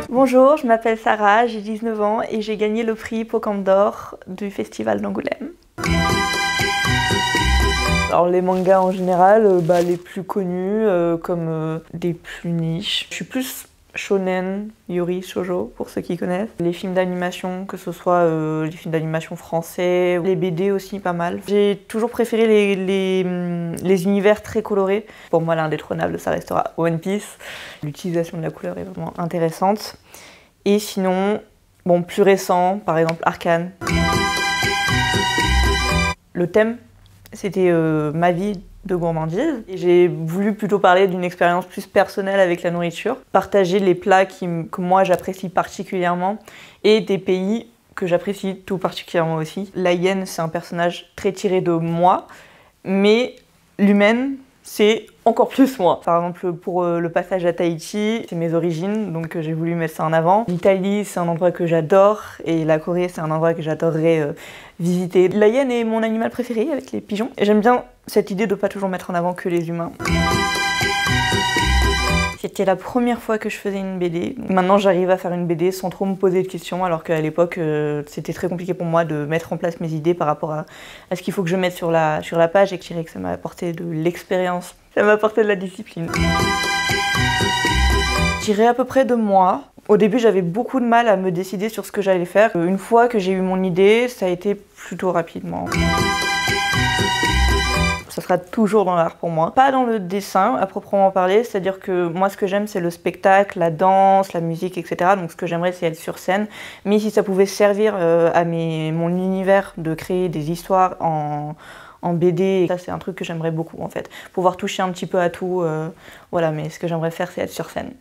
Bonjour, je m'appelle Sarah, j'ai 19 ans et j'ai gagné le prix Hippocampe d'Or du Festival d'Angoulême. Alors les mangas en général, les plus connus comme des plus niches. Je suis plus shonen, yuri, shoujo pour ceux qui connaissent. Les films d'animation, que ce soit les films d'animation français, les BD aussi pas mal. J'ai toujours préféré les univers très colorés. Pour moi l'indétrônable ça restera One Piece. L'utilisation de la couleur est vraiment intéressante. Et sinon, bon, plus récent, par exemple Arcane. Le thème, c'était ma vie de gourmandise. J'ai voulu plutôt parler d'une expérience plus personnelle avec la nourriture, partager les plats que moi j'apprécie particulièrement et des pays que j'apprécie tout particulièrement aussi. La hyène, c'est un personnage très tiré de moi, mais l'humaine, c'est encore plus moi. Par exemple, pour le passage à Tahiti, c'est mes origines, donc j'ai voulu mettre ça en avant. L'Italie, c'est un endroit que j'adore, et la Corée, c'est un endroit que j'adorerais visiter. La hyène est mon animal préféré avec les pigeons, et j'aime bien cette idée de pas toujours mettre en avant que les humains. C'était la première fois que je faisais une BD. Maintenant, j'arrive à faire une BD sans trop me poser de questions, alors qu'à l'époque, c'était très compliqué pour moi de mettre en place mes idées par rapport à ce qu'il faut que je mette sur la page, et que je dirais que ça m'a apporté de l'expérience, ça m'a apporté de la discipline. Je dirais à peu près 2 mois. Au début, j'avais beaucoup de mal à me décider sur ce que j'allais faire. Une fois que j'ai eu mon idée, ça a été plutôt rapidement. Ça sera toujours dans l'art pour moi. Pas dans le dessin à proprement parler, c'est-à-dire que moi ce que j'aime c'est le spectacle, la danse, la musique, etc. Donc ce que j'aimerais c'est être sur scène. Mais si ça pouvait servir à mon univers de créer des histoires en BD, ça c'est un truc que j'aimerais beaucoup en fait. Pouvoir toucher un petit peu à tout, voilà, mais ce que j'aimerais faire c'est être sur scène.